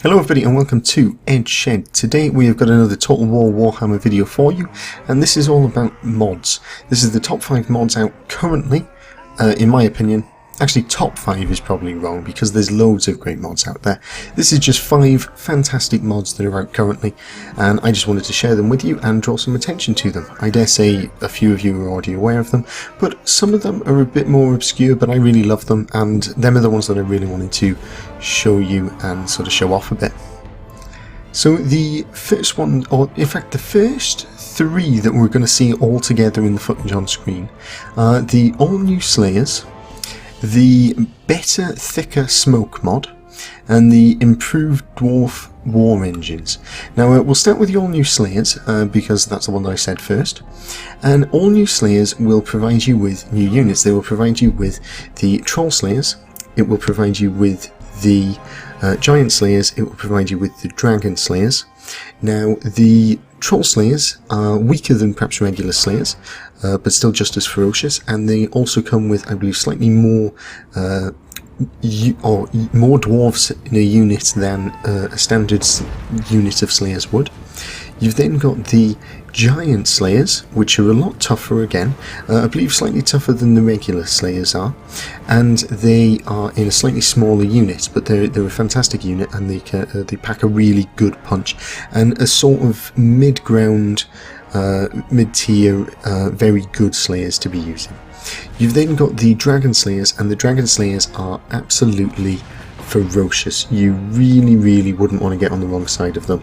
Hello everybody and welcome to Edge Shed. Today we have got another Total War Warhammer video for you, and this is all about mods. This is the top 5 mods out currently, in my opinion. Actually, top 5 is probably wrong because there's loads of great mods out there. This is just 5 fantastic mods that are out currently, and I just wanted to share them with you and draw some attention to them. I dare say a few of you are already aware of them, but some of them are a bit more obscure, but I really love them, and them are the ones that I really wanted to show you and sort of show off a bit. So the first one, or in fact the first 3 that we're going to see all together in the footage on screen, are the all-new Slayers, the better, thicker smoke mod, and the improved Dwarf war engines. Now we'll start with the all-new Slayers, because that's the one that I said first. And all-new Slayers will provide you with new units. They will provide you with the Troll Slayers, it will provide you with the Giant Slayers, it will provide you with the Dragon Slayers. Now the Troll Slayers are weaker than perhaps regular Slayers, but still just as ferocious, and they also come with, I believe, slightly more more dwarfs in a unit than a standard unit of Slayers would. You've then got the Giant Slayers, which are a lot tougher again, I believe slightly tougher than the regular Slayers are, and they are in a slightly smaller unit, but they're a fantastic unit, and they pack a really good punch, and a sort of mid-ground, mid-tier, very good Slayers to be using. You've then got the Dragon Slayers, and the Dragon Slayers are absolutely ferocious. You really wouldn't want to get on the wrong side of them.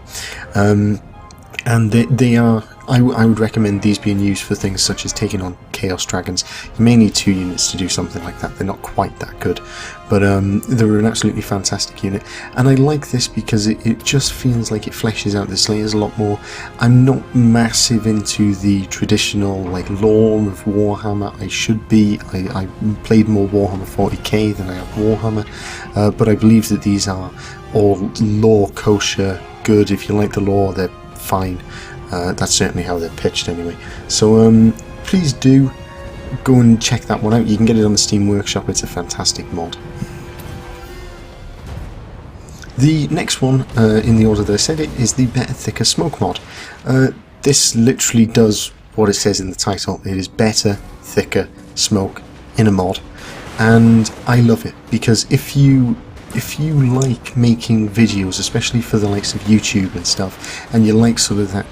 And they are, I would recommend these being used for things such as taking on Chaos Dragons. You may need 2 units to do something like that. They're not quite that good, but they're an absolutely fantastic unit. And I like this because it just feels like it fleshes out the Slayers a lot more. I'm not massive into the traditional lore of Warhammer. I should be. I played more Warhammer 40k than I have Warhammer, but I believe that these are all lore kosher good. If you like the lore, they're fine. That's certainly how they're pitched anyway. So please do go and check that one out. You can get it on the Steam Workshop. It's a fantastic mod. The next one in the order that I said it is the better, thicker smoke mod. This literally does what it says in the title. It is better, thicker smoke in a mod, and I love it because if you like making videos, especially for the likes of YouTube and stuff, and you like sort of that,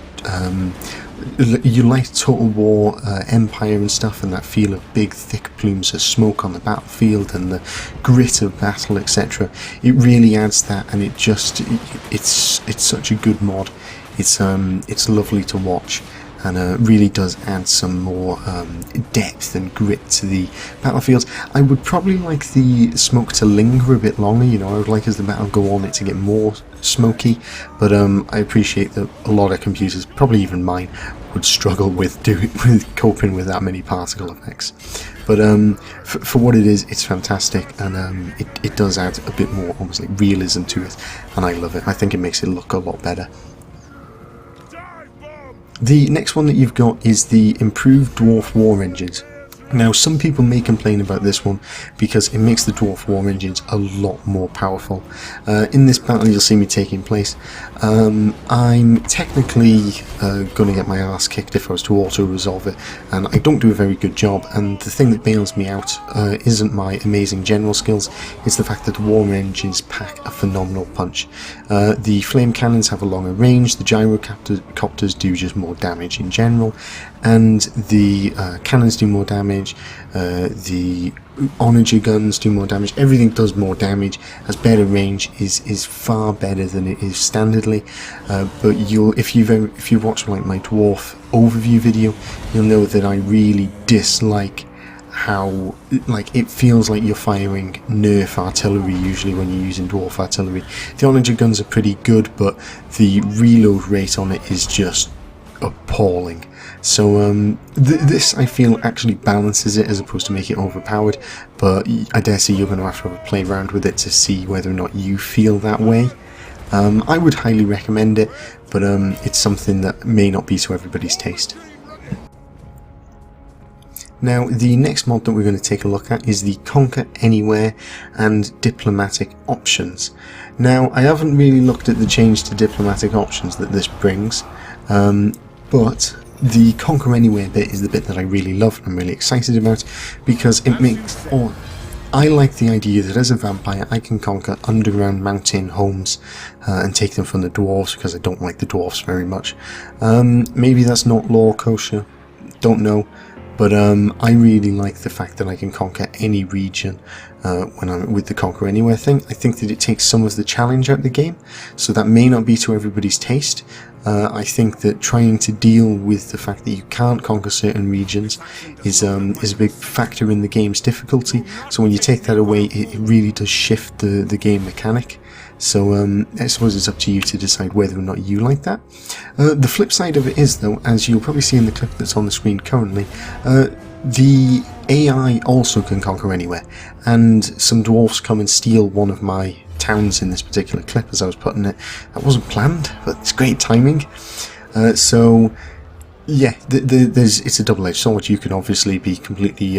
you like Total War Empire and stuff, and that feel of big thick plumes of smoke on the battlefield and the grit of battle, etc., it really adds that, and it's such a good mod. It's lovely to watch, and really does add some more depth and grit to the battlefields. I would probably like the smoke to linger a bit longer. You know, I would like as the battle go on it to get more smoky, but I appreciate that a lot of computers, probably even mine, would struggle with coping with that many particle effects. But for what it is, it's fantastic, and it does add a bit more almost like realism to it, and I love it. I think it makes it look a lot better. The next one that you've got is the improved Dwarf war engines. Now, some people may complain about this one because it makes the Dwarf war engines a lot more powerful. In this battle you'll see me taking place. I'm technically going to get my ass kicked if I was to auto-resolve it, and I don't do a very good job, and the thing that bails me out isn't my amazing general skills, it's the fact that the war engines pack a phenomenal punch. The flame cannons have a longer range, the gyrocopters do just more damage in general, and the cannons do more damage, the onager guns do more damage, everything does more damage, has better range, is far better than it is standardly, but if you've watched my dwarf overview video, you'll know that I really dislike how it feels like you're firing nerf artillery usually when you're using dwarf artillery. The onager guns are pretty good, but the reload rate on it is just appalling. So this I feel actually balances it as opposed to make it overpowered, but I dare say you're going to have a play around with it to see whether or not you feel that way. I would highly recommend it, but it's something that may not be to everybody's taste. Now, the next mod that we're going to take a look at is the Conquer Anywhere and Diplomatic Options. Now, I haven't really looked at the change to diplomatic options that this brings, but the Conquer Anywhere bit is the bit that I really love and I'm really excited about, because it makes... I like the idea that as a vampire I can conquer underground mountain homes and take them from the dwarves, because I don't like the dwarfs very much. Maybe that's not law kosher, don't know, but I really like the fact that I can conquer any region when I'm with the Conquer Anywhere thing. I think that it takes some of the challenge out of the game, so that may not be to everybody's taste. I think that trying to deal with the fact that you can't conquer certain regions is a big factor in the game's difficulty, so when you take that away it really does shift the game mechanic. So I suppose it's up to you to decide whether or not you like that. The flip side of it is, though, as you'll probably see in the clip that's on the screen currently, the AI also can conquer anywhere, and some dwarfs come and steal one of my towns in this particular clip as I was putting it. That wasn't planned, but it's great timing. So yeah, it's a double-edged sword. You can obviously be completely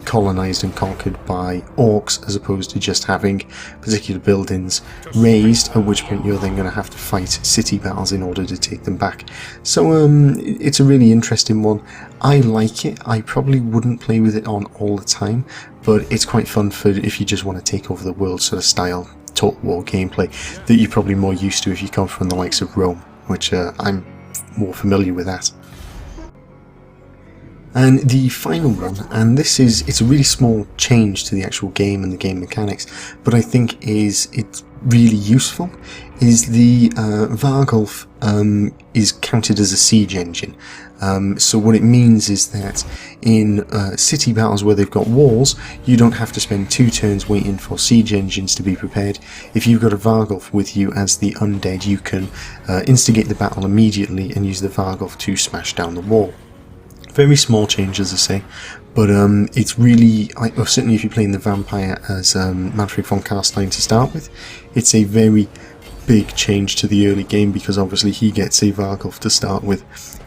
colonised and conquered by orcs, as opposed to just having particular buildings raised, at which point you're then going to have to fight city battles in order to take them back. So it's a really interesting one. I like it. I probably wouldn't play with it on all the time, but it's quite fun for if you just want to take over the world sort of style Total War gameplay that you're probably more used to if you come from the likes of Rome, which I'm more familiar with that. And the final one, and it's a really small change to the actual game and the game mechanics, but I think it's really useful, is the Vargulf is counted as a siege engine. So what it means is that in city battles where they've got walls, you don't have to spend 2 turns waiting for siege engines to be prepared. If you've got a Vargulf with you as the undead, you can instigate the battle immediately and use the Vargulf to smash down the wall. Very small change, as I say, but it's really, certainly if you're playing the vampire as Manfred von Carstein to start with, it's a very big change to the early game, because obviously he gets a Vargulf to start with,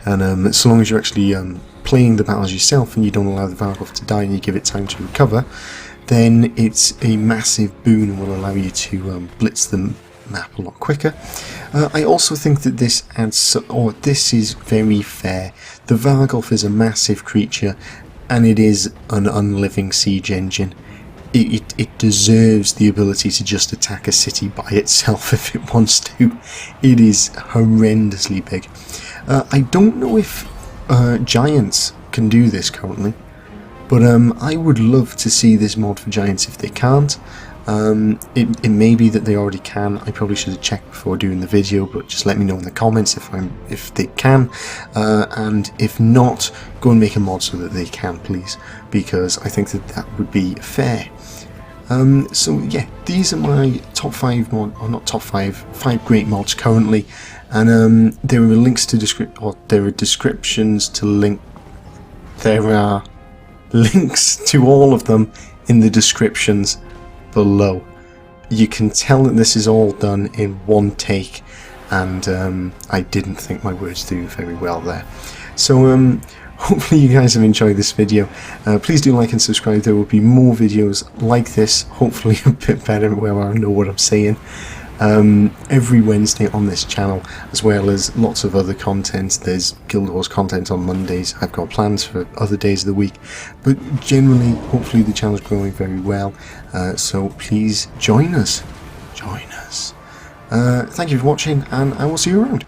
and so long as you're actually playing the battles yourself and you don't allow the Vargulf to die and you give it time to recover, then it's a massive boon and will allow you to blitz the map a lot quicker. I also think that this this is very fair. The Vargulf is a massive creature, and it is an unliving siege engine. It deserves the ability to just attack a city by itself if it wants to. It is horrendously big. I don't know if Giants can do this currently, but I would love to see this mod for Giants if they can't. It may be that they already can. I probably should have checked before doing the video, but just let me know in the comments if they can, and if not, go and make a mod so that they can, please, because I think that would be fair. So yeah, these are my top 5 5 great mods currently, and there are links to descriptions to link. There are links to all of them in the descriptions below. You can tell that this is all done in one take, and I didn't think my words through very well there. So hopefully you guys have enjoyed this video. Please do like and subscribe. There will be more videos like this, hopefully a bit better where I know what I'm saying, every Wednesday on this channel, as well as lots of other content. There's Guild Wars content on Mondays. I've got plans for other days of the week, but generally, hopefully the channel's growing very well, so please join us. Thank you for watching, and I will see you around.